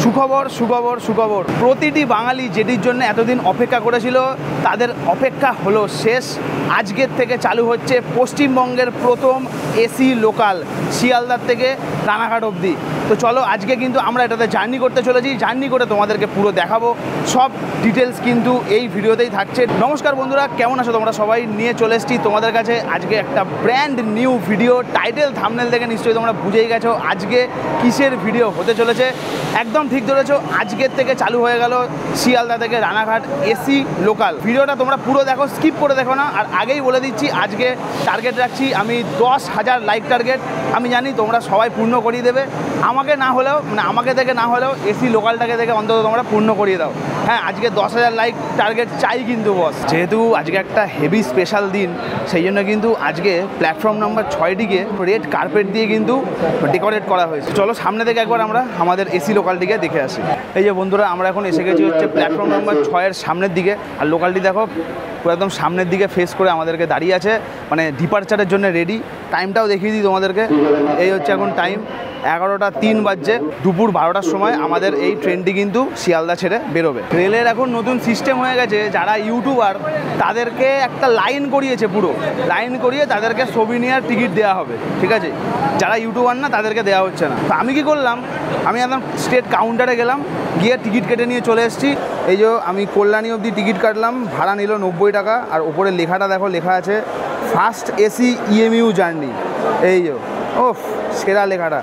সুখবর সুখবর সুখবর, প্রতিটি বাঙালি যেটির জন্য এতদিন অপেক্ষা করেছিল তাদের অপেক্ষা হলো শেষ। আজকের থেকে চালু হচ্ছে পশ্চিমবঙ্গের প্রথম এসি লোকাল শিয়ালদার থেকে রানাঘাট অবধি। তো চলো আজকে কিন্তু আমরা এটাতে জার্নি করতে চলেছি, জার্নি করে তোমাদেরকে পুরো দেখাবো, সব ডিটেলস কিন্তু এই ভিডিওতেই থাকছে। নমস্কার বন্ধুরা, কেমন আছো তোমরা সবাই? নিয়ে চলে এসেছি তোমাদের কাছে আজকে একটা brand new video. Title thumbnail দেখে নিশ্চয়ই তোমরা বুঝেই গেছো আজকে কিসের ভিডিও হতে চলেছে। একদম ঠিক ধরেছো, আজকের থেকে চালু হয়ে গেল শিয়ালদা থেকে রানাঘাট এসি লোকাল। ভিডিওটা তোমরা পুরো দেখো, স্কিপ করে দেখো না। আর আগেই বলে দিচ্ছি আজকে টার্গেট রাখছি আমি 10,000 লাইক টার্গেট। আমি জানি তোমরা সবাই পূর্ণ করিয়ে দেবে, আমাকে না হলেও মানে আমাকে দেখে না হলেও এসি লোকালটাকে দেখে অন্তত তোমরা পূর্ণ করিয়ে দাও। হ্যাঁ, আজকে 10,000 লাইক টার্গেট চাই কিন্তু বস। যেহেতু আজকে একটা হেভি স্পেশাল দিন, সেই জন্য কিন্তু আজকে প্ল্যাটফর্ম নাম্বার 6টিকে রেড কার্পেট দিয়ে কিন্তু ডেকোরেট করা হয়েছে। চলো সামনে থেকে একবার আমরা আমাদের এসি লোকালটিকে দেখে আসি। এই যে বন্ধুরা, আমরা এখন এসে গেছি হচ্ছে প্ল্যাটফর্ম নাম্বার 6-এর সামনের দিকে। আর লোকালটি দেখো পুরো একদম সামনের দিকে ফেস করে আমাদেরকে দাঁড়িয়ে আছে, মানে ডিপারচারের জন্য রেডি। টাইমটাও দেখিয়ে দিই তোমাদেরকে, এই হচ্ছে এখন টাইম 11:03 বাজছে। দুপুর 12টার সময় আমাদের এই ট্রেনটি কিন্তু শিয়ালদা ছেড়ে বেরোবে। রেলের এখন নতুন সিস্টেম হয়ে গেছে, যারা ইউটিউবার তাদেরকে একটা লাইন করিয়েছে, পুরো লাইন করিয়ে তাদেরকে সোভিনিয়ার টিকিট দেওয়া হবে, ঠিক আছে? যারা ইউটিউবার না তাদেরকে দেওয়া হচ্ছে না। তো আমি কি করলাম, আমি একদম স্টেট কাউন্টারে গেলাম, গিয়ে টিকিট কেটে নিয়ে চলে এসেছি। এই যে আমি কল্যাণী অবধি টিকিট কাটলাম, ভাড়া নিল 90 টাকা। আর ওপরে লেখাটা দেখো, লেখা আছে ফার্স্ট এসি ইএমইউ জার্নি। এই যে ওফ, সেরা লেখাটা।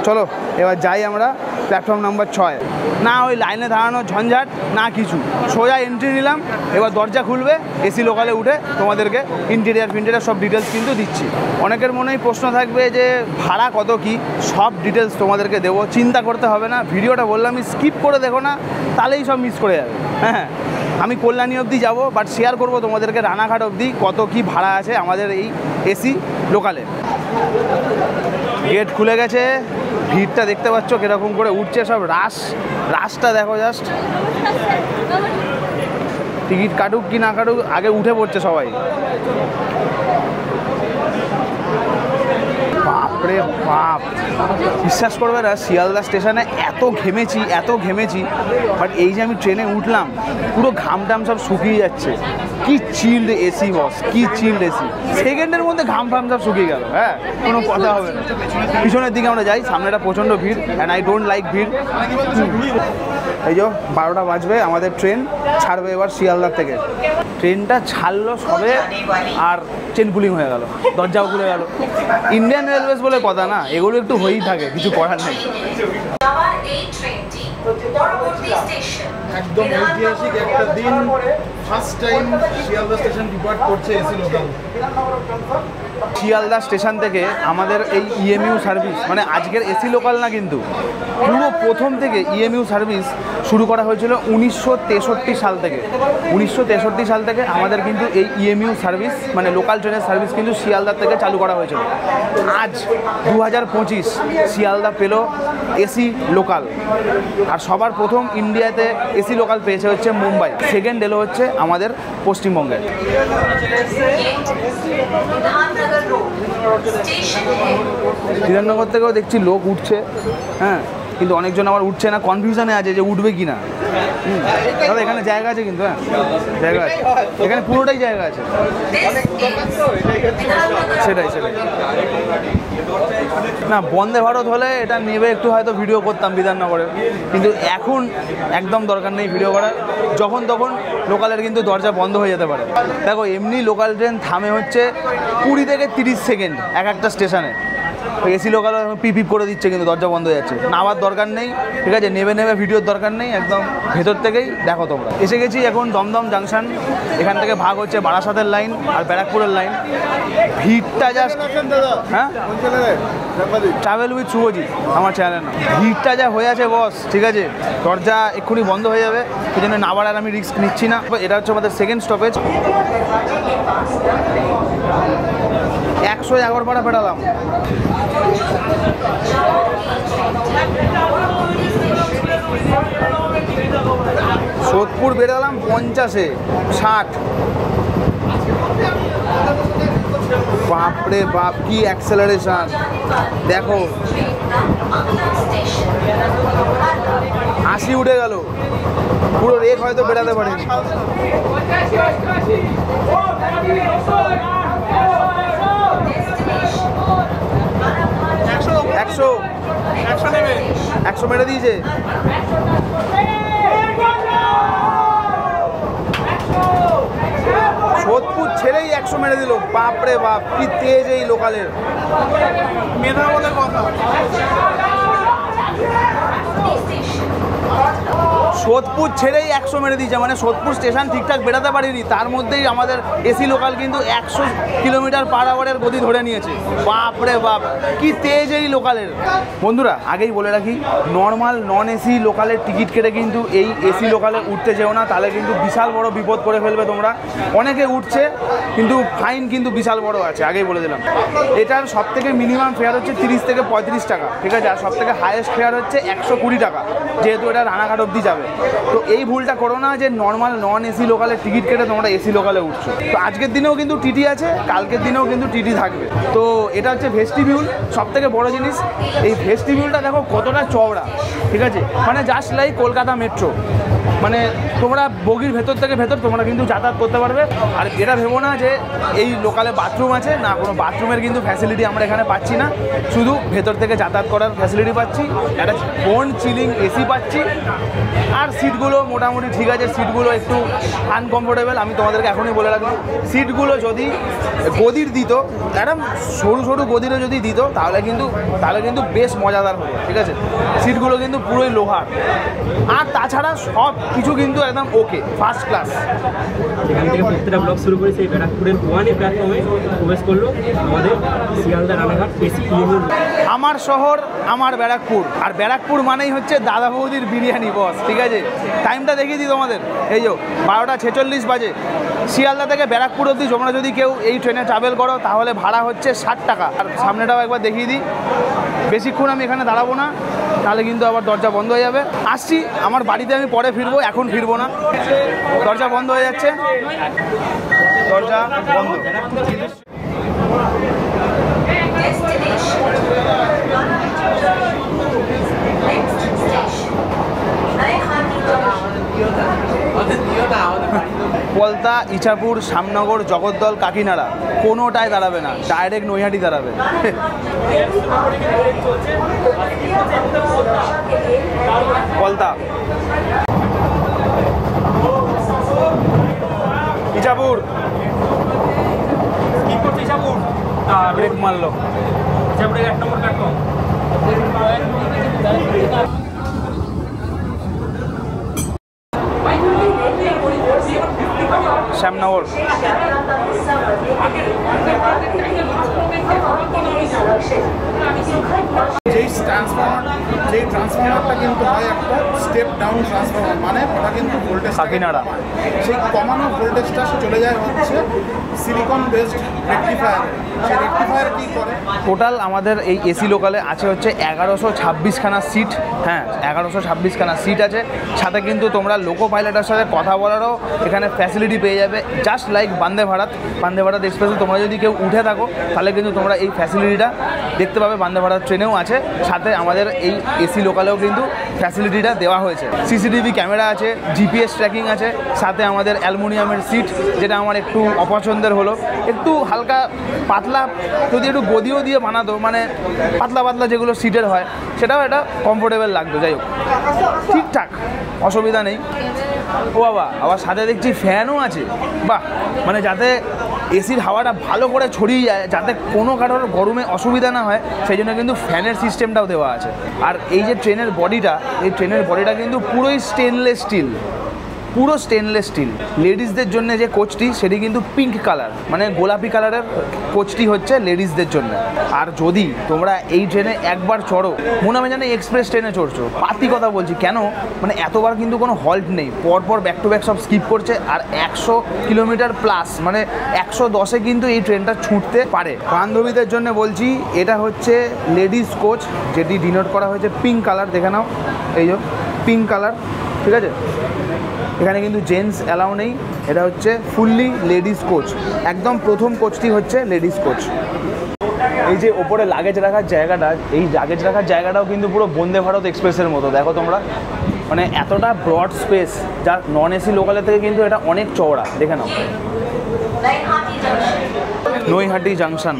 চলো এবার যাই আমরা প্ল্যাটফর্ম নাম্বার 6। না ওই লাইনে দাঁড়ানো ঝঞ্ঝাট না কিছু, সোজা এন্ট্রি নিলাম। এবার দরজা খুলবে, এসি লোকালে উঠে তোমাদেরকে ইন্টেরিয়ার সব ডিটেলস কিন্তু দিচ্ছি। অনেকের মনেই প্রশ্ন থাকবে যে ভাড়া কত কি, সব ডিটেলস তোমাদেরকে দেবো, চিন্তা করতে হবে না। ভিডিওটা বললাম স্কিপ করে দেখো না, তাহলেই সব মিস করে যাবে। হ্যাঁ, আমি কল্যাণী অবধি যাবো, বাট শেয়ার করবো তোমাদেরকে রানাঘাট অবধি কত কি ভাড়া আছে আমাদের এই এসি লোকালে। গেট খুলে গেছে, ভিড়টা দেখতে পাচ্ছ কীরকম করে উঠছে, সব রাশটা দেখো জাস্ট। টিকিট কাটুক কি না কাটুক, আগে উঠে পড়ছে সবাই। বাপরে বাপ, বিশ্বাস করবে না, শিয়ালদা স্টেশনে এত ঘেমেছি, বাট এই যে আমি ট্রেনে উঠলাম, পুরো ঘামটাম সব শুকিয়ে যাচ্ছে। কি চিল্ড এসি বস, কি চিল্ড এসি। সেকেন্ডের মধ্যে ঘাম সব শুকিয়ে গেল। হ্যাঁ, কোনো কথা হবে না। পিছনের দিকে আমরা যাই, সামনেটা প্রচণ্ড ভিড়, অ্যান্ড আই ডোন্ট লাইক ভিড়। এই যে 12টা বাজবে, আমাদের ট্রেন ছাড়বে এবার শিয়ালদার থেকে। ট্রেনটা ছাড়লো সবে, আর চেন পুলিং হয়ে গেল, দরজাও খুলে গেল। ইন্ডিয়ান রেলওয়েজ বলে কথা না, এগুলো একটু হয়েই থাকে, কিছু করার নেই। একদম ঐতিহাসিক একটা দিন, first time Sealdah station depart করছে এসি লোকাল। শিয়ালদা স্টেশন থেকে আমাদের এই ইএমইউ সার্ভিস, মানে আজকের এসি লোকাল না কিন্তু, পুরো প্রথম থেকে ইএমইউ সার্ভিস শুরু করা হয়েছিল 1963 সাল থেকে। 1963 সাল থেকে আমাদের কিন্তু এই ইএমইউ সার্ভিস, মানে লোকাল ট্রেনের সার্ভিস কিন্তু শিয়ালদার থেকে চালু করা হয়েছিল। আজ 2025 শিয়ালদা পেল এসি লোকাল। আর সবার প্রথম ইন্ডিয়াতে এসি লোকাল পেয়েছে হচ্ছে মুম্বাই, সেকেন্ড এলো হচ্ছে আমাদের পশ্চিমবঙ্গের। বিধাননগর থেকেও দেখছি লোক উঠছে, হ্যাঁ, কিন্তু অনেকজন আবার উঠছে না, কনফিউশনে আছে যে উঠবে কি না। দাদা এখানে জায়গা আছে কিন্তু, হ্যাঁ জায়গা আছে, এখানে পুরোটাই জায়গা আছে। সেটাই না, বন্দে ভারত হলে এটা নেবে একটু হয়তো ভিডিও করতাম বিধাননগরে, কিন্তু এখন একদম দরকার নেই ভিডিও করার। যখন তখন লোকালের কিন্তু দরজা বন্ধ হয়ে যেতে পারে। দেখো এমনি লোকাল ট্রেন থামে হচ্ছে 20 থেকে 30 সেকেন্ড এক একটা স্টেশনে। এসি লোকাল পিপ করে দিচ্ছে, কিন্তু দরজা বন্ধ হয়ে যাচ্ছে। নামার দরকার নেই, ঠিক আছে, নেবে ভিডিওর দরকার নেই, একদম ভেতর থেকেই দেখো তোমরা। এসে গেছি এখন দমদম জাংশন, এখান থেকে ভাগ হচ্ছে বারাসাতের লাইন আর ব্যারাকপুরের লাইন। ভিড়টা জাস্ট, হ্যাঁ, ট্রাভেল উইথ শুভজিৎ আমার চ্যানেল না। ভিড়টা যা হয়ে আছে বস, ঠিক আছে, দরজা এক্ষুনি বন্ধ হয়ে যাবে, সেই জন্য নাবার আর আমি রিস্ক নিচ্ছি না। এটা হচ্ছে আমাদের সেকেন্ড স্টপেজ। 111 পাড়া পেটালাম। সোদপুর বেরোলাম 50-এ 60। বাপরে বাপ, কি অ্যাক্সেলারেশন দেখো। বৃষ্টি উঠে গেল, পুরো রেক হয়তো বেরাতে পারেনি। একশো মেরে দিয়েছে। সোদপুর ছেড়েই 100 মেরে দিল। বাপরে বাপ, কি তেজ এই লোকালের, মেধা বলে কথা। সোদপুর ছেড়েই 100 মেরে দিয়েছে, মানে সোদপুর স্টেশন ঠিকঠাক বেরাতে পারিনি, তার মধ্যেই আমাদের এসি লোকাল কিন্তু 100 কিলোমিটার পার আওয়ারের গতি ধরে নিয়েছে। বাপরে বাপ, কি তেজ এই লোকালের। বন্ধুরা আগেই বলে রাখি, নর্মাল নন এসি লোকালের টিকিট কেটে কিন্তু এই এসি লোকালে উঠতে যেও না, তাহলে কিন্তু বিশাল বড় বিপদ করে ফেলবে তোমরা। অনেকে উঠছে কিন্তু ফাইন কিন্তু বিশাল বড় আছে, আগেই বলে দিলাম। এটার সব থেকে মিনিমাম ফেয়ার হচ্ছে 30 থেকে 35 টাকা, ঠিক আছে, আর সব থেকে হাইয়েস্ট ফেয়ার হচ্ছে 120 টাকা, যেহেতু এটা রানাঘাট অবধি যাবে। তো এই ভুলটা করো না যে নর্মাল নন এসি লোকালের টিকিট কেটে তোমরা এসি লোকালে উঠছো। তো আজকের দিনেও কিন্তু টিটি আছে, কালকের দিনেও কিন্তু টিটি থাকবে। তো এটা হচ্ছে ভেস্টিবিউল, সব থেকে বড় জিনিস। এই ভেস্টিবিউলটা দেখো কতটা চওড়া, ঠিক আছে, মানে জাস্ট লাইক কলকাতা মেট্রো। মানে তোমরা বগির ভেতর থেকে ভেতর তোমরা কিন্তু যাতায়াত করতে পারবে। আর এটা ভেবো না যে এই লোকালে বাথরুম আছে, না, কোনো বাথরুমের কিন্তু ফ্যাসিলিটি আমরা এখানে পাচ্ছি না, শুধু ভেতর থেকে যাতায়াত করার ফ্যাসিলিটি পাচ্ছি, একটা বোন চিলিং এসি পাচ্ছি। আর সিটগুলো মোটামুটি ঠিক আছে, সিটগুলো একটু আনকমফোর্টেবল। আমি তোমাদেরকে এখনই বলে রাখবো, সিটগুলো যদি গদির দিত, একদম সরু সরু গদিরও যদি দিত, তাহলে কিন্তু বেশ মজাদার হতো, ঠিক আছে। সিটগুলো কিন্তু পুরোই লোহার, আর তাছাড়া সব কিছু কিন্তু একদম ওকে, ফার্স্ট ক্লাস। এখান থেকে প্রত্যেকটা ব্লগ শুরু করে সেই ব্যারাকপুরের 1 প্ল্যাটফর্মে প্রবেশ করলো আমাদের শিয়ালদা রানাঘাট এসি ইএমইউ। আমার শহর আমার ব্যারাকপুর, আর ব্যারাকপুর মানেই হচ্ছে দাদা বৌদির বিরিয়ানি বস, ঠিক আছে। টাইমটা দেখিয়ে দিই তোমাদের, এই যে 12:46 বাজে। শিয়ালদা থেকে ব্যারাকপুর অবধি তোমরা যদি কেউ এই ট্রেনে ট্রাভেল করো তাহলে ভাড়া হচ্ছে 60 টাকা। আর সামনেটাও একবার দেখিয়ে দিই, বেশিক্ষণ আমি এখানে দাঁড়াবো না, তাহলে কিন্তু আবার দরজা বন্ধ হয়ে যাবে। আসছি আমার বাড়িতে, আমি পরে ফিরবো, এখন ফিরবো না। দরজা বন্ধ হয়ে যাচ্ছে, দরজা বন্ধ। পলতা, ইছাপুর, শ্যামনগর, জগদ্দল, কাকিনাড়া কোনোটায় দাঁড়াবে না, ডাইরেক্ট নৈহাটি দাঁড়াবে। পলতা, ইছাপুর, কি করছে ইছাপুর? ব্রেক মারলো। ইছাপুরের 1 নম্বর প্ল্যাটফর্ম। শ্যামনগর, যেই ট্রান্সফরমারটা কিন্তু হয় একটা স্টেপ ডাউন ট্রান্সফরমার, মানে ওটা কিন্তু ভোল্টেজ কাকিনাড়া, সেই কমানো ভোল্টেজটা চলে যায় হচ্ছে সিলিকন বেসড রেকটিফায়ার। সেই রেকটিফায়ার কী করে, টোটাল আমাদের এই এসি লোকালে আছে হচ্ছে 1126খানা সিট। হ্যাঁ, 1126খানা সিট আছে, সাথে কিন্তু তোমরা লোকো পাইলটের সাথে কথা বলারও এখানে ফ্যাসিলিটি পেয়ে যাবে, জাস্ট লাইক বন্দে ভারত এক্সপ্রেসে তোমরা যদি কেউ উঠে থাকো তাহলে কিন্তু তোমরা এই ফ্যাসিলিটিটা দেখতে পাবে। বন্দে ভারত ট্রেনেও আছে, সাথে আমাদের এই এসি লোকালেও কিন্তু ফ্যাসিলিটিটা দেওয়া হয়েছে। সিসিটিভি ক্যামেরা আছে, জিপিএস ট্র্যাকিং আছে, সাথে আমাদের অ্যালুমিনিয়ামের সিট, যেটা আমার একটু অপছন্দের হলো। একটু হালকা পাতলা, যদি একটু গদিও দিয়ে বানাতো, মানে পাতলা পাতলা যেগুলো সিটের হয়, সেটাও এটা কমফোর্টেবল লাগতো। যাই হোক, ঠিকঠাক, অসুবিধা নেই। ও বাবা, আবার সাথে দেখছি ফ্যানও আছে, বাহ, মানে যাতে এসির হাওয়াটা ভালো করে ছড়িয়ে যায়, যাতে কোনো কারোর গরমে অসুবিধা না হয়, সেই জন্য কিন্তু ফ্যানের সিস্টেমটাও দেওয়া আছে। আর এই যে ট্রেনের বডিটা কিন্তু পুরোই স্টেনলেস স্টিল, পুরো স্টেনলেস স্টিল। লেডিসদের জন্য যে কোচটি, সেটি কিন্তু পিঙ্ক কালার, মানে গোলাপি কালারের কোচটি হচ্ছে লেডিসদের জন্য। আর যদি তোমরা এই ট্রেনে একবার চড়ো, মনে হবে যেন এক্সপ্রেস ট্রেনে চড়ছো। পাতি কথা বলছি, কেন, মানে এতবার কিন্তু কোনো হল্ট নেই, পরপর ব্যাক টু ব্যাক সব স্কিপ করছে। আর 100 কিলোমিটার প্লাস, মানে 110-এ কিন্তু এই ট্রেনটা ছুটতে পারে। বান্ধবীদের জন্য বলছি, এটা হচ্ছে লেডিস কোচ, যেটি ডিনোট করা হয়েছে পিঙ্ক কালার, দেখে নাও, এই যে পিঙ্ক কালার, ঠিক আছে। এখানে কিন্তু জেন্টস অ্যালাউ নেই, এটা হচ্ছে ফুললি লেডিস কোচ। একদম প্রথম কোচটি হচ্ছে লেডিস কোচ। এই যে ওপরে লাগেজ রাখার জায়গাটা, এই লাগেজ রাখার জায়গাটাও কিন্তু পুরো বন্দে ভারত এক্সপ্রেসের মতো, দেখো তোমরা মানে এতটা ব্রড স্পেস, যা নন এসি লোকালের থেকে কিন্তু এটা অনেক চওড়া। দেখে নাও, নৈহাটি জাংশন।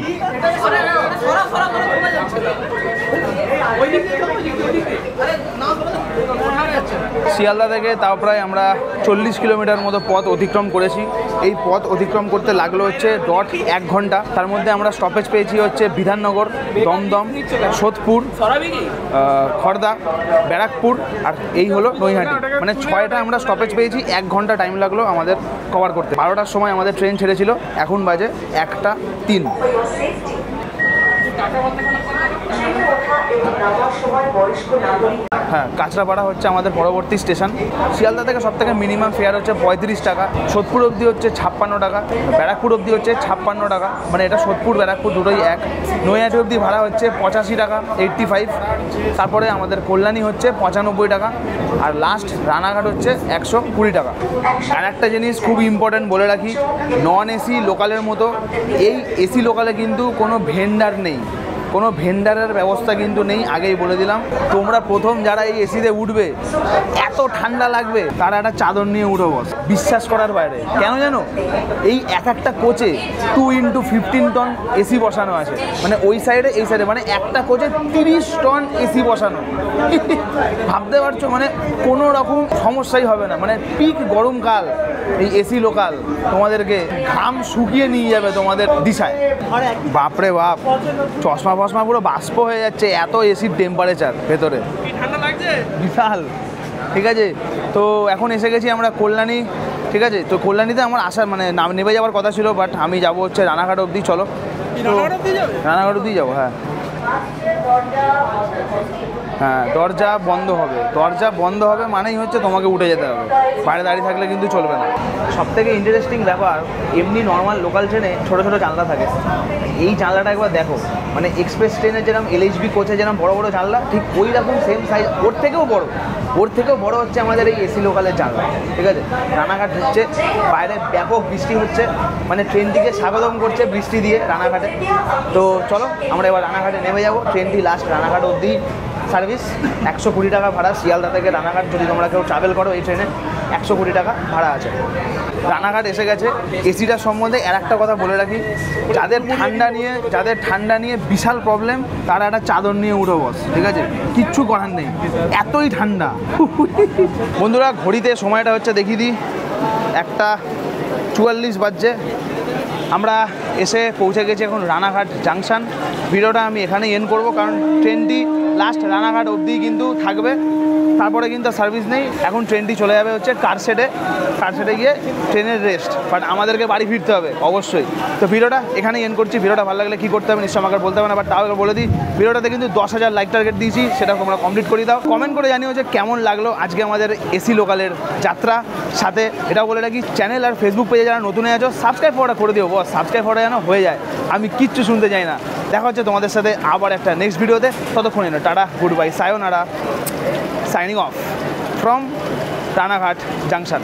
শিয়ালদা থেকে তাও প্রায় আমরা 40 কিলোমিটার মতো পথ অতিক্রম করেছি। এই পথ অতিক্রম করতে লাগলো হচ্ছে ডট 1 ঘন্টা। তার মধ্যে আমরা স্টপেজ পেয়েছি হচ্ছে বিধাননগর, দমদম, সোদপুর, খড়দা, ব্যারাকপুর আর এই হলো নৈহাটি। মানে 6টা আমরা স্টপেজ পেয়েছি। 1 ঘন্টা টাইম লাগলো আমাদের কভার করতে। 12টার সময় আমাদের ট্রেন ছেড়েছিল, এখন বাজে 1:03। হ্যাঁ, কাঁচরাপাড়া হচ্ছে আমাদের পরবর্তী স্টেশন। শিয়ালদা থেকে সব থেকে মিনিমাম ফেয়ার হচ্ছে 35 টাকা, সোদপুর অবধি হচ্ছে 56 টাকা, ব্যারাকপুর অবধি হচ্ছে 56 টাকা। মানে এটা সোদপুর ব্যারাকপুর দুটোই এক। নৈহাটি অবধি ভাড়া হচ্ছে 85 টাকা, 85। তারপরে আমাদের কল্যাণী হচ্ছে 95 টাকা, আর লাস্ট রানাঘাট হচ্ছে 120 টাকা। আর একটা জিনিস খুব ইম্পর্ট্যান্ট বলে রাখি, নন এসি লোকালের মতো এই এসি লোকালে কিন্তু কোনো ভেন্ডার নেই, কোনো ভেন্ডারের ব্যবস্থা কিন্তু নেই। আগেই বলে দিলাম, তোমরা প্রথম যারা এই এসিতে উঠবে, এত ঠান্ডা লাগবে, তারা একটা চাদর নিয়ে উঠে বস, বিশ্বাস করার বাইরে। কেন জানো? এই একটা কোচে 2x15 টন এসি বসানো আছে, মানে ওই সাইডে এই সাইডে, মানে একটা কোচে 30 টন এসি বসানো। ভাবতে পারছো? মানে কোনো রকম সমস্যাই হবে না। মানে পিক গরমকাল, এই এসি লোকাল তোমাদেরকে ঘাম শুকিয়ে নিয়ে যাবে তোমাদের দিশায়। বাপরে বাপ, চশমা ফশমা পুরো বাষ্প হয়ে যাচ্ছে, এত এসির টেম্পারেচার ভেতরে, ঠান্ডা লাগছে বিশাল। ঠিক আছে, তো এখন এসে গেছি আমরা কল্যাণী। ঠিক আছে, তো কল্যাণীতে আমার আসার মানে নেমে যাওয়ার কথা ছিল, বাট আমি যাব হচ্ছে রানাঘাট অবধি। চলো, রানাঘাট অবধি যাবো। হ্যাঁ হ্যাঁ, দরজা বন্ধ হবে। দরজা বন্ধ হবে মানেই হচ্ছে তোমাকে উঠে যেতে হবে, বাইরে দাঁড়িয়ে থাকলে কিন্তু চলবে না। সবথেকে ইন্টারেস্টিং ব্যাপার, এমনি নর্মাল লোকাল ট্রেনে ছোটো ছোটো জানলা থাকে, এই জানলাটা একবার দেখো। মানে এক্সপ্রেস ট্রেনে যেরকম LHB কোচে যেরকম বড় বড় জানলা, ঠিক ওই রকম সেম সাইজ, ওর থেকেও বড় হচ্ছে আমাদের এই এসি লোকালের জানলা। ঠিক আছে, রানাঘাট হচ্ছে, বাইরে ব্যাপক বৃষ্টি হচ্ছে, মানে ট্রেনটিকে স্বাগতম করছে বৃষ্টি দিয়ে রানাঘাটে। তো চলো আমরা এবার রানাঘাটে নেমে যাবো। ট্রেনটি লাস্ট রানাঘাট অবধি সার্ভিস, 120 টাকা ভাড়া। শিয়ালদা থেকে রানাঘাট যদি তোমরা কেউ ট্রাভেল করো এই ট্রেনে, 120 টাকা ভাড়া আছে। রানাঘাট এসে গেছে। এসিটার সম্বন্ধে আর একটা কথা বলে রাখি, যাদের ঠান্ডা নিয়ে বিশাল প্রবলেম, তারা একটা চাদর নিয়ে উঠে বস। ঠিক আছে, কিচ্ছু করার নেই, এতই ঠান্ডা। বন্ধুরা, ঘড়িতে সময়টা হচ্ছে দেখিয়ে দিই, 1:44 বাজছে। আমরা এসে পৌঁছে গেছি এখন রানাঘাট জাংশন। ভিডিওটা আমি এখানেই এন্ড করবো, কারণ ট্রেনটি লাস্ট রানাঘাট অবধি কিন্তু থাকবে, তারপরে কিন্তু সার্ভিস নেই। এখন ট্রেনটি চলে যাবে হচ্ছে কারশেডে গিয়ে ট্রেনের রেস্ট, বাট আমাদেরকে বাড়ি ফিরতে হবে অবশ্যই। তো ভিডিওটা এখানেই এন্ড করছি। ভিডিওটা ভালো লাগলে কী করতে হবে নিশ্চয় আমাকে বলতে হবে না, বাট তাও বলে দিই, ভিডিওটাতে কিন্তু 10,000 লাইক টার্গেট দিয়েছি, সেটা তোমরা কমপ্লিট করে দাও। কমেন্ট করে জানিও যে কেমন লাগলো আজকে আমাদের এসি লোকালের যাত্রা। সাথে এটাও বলে রাখি, চ্যানেল আর ফেসবুক পেজে যারা নতুন আছো, সাবস্ক্রাইব করে দিও বস, সাবস্ক্রাইব করা যেন হয়ে যায়। আমি কিচ্ছু শুনতে চাই না। দেখা হচ্ছে তোমাদের সাথে আবার একটা নেক্সট ভিডিওতে। ততক্ষণে tata, good bye, সায়োনারা, signing off from Ranaghat Junction.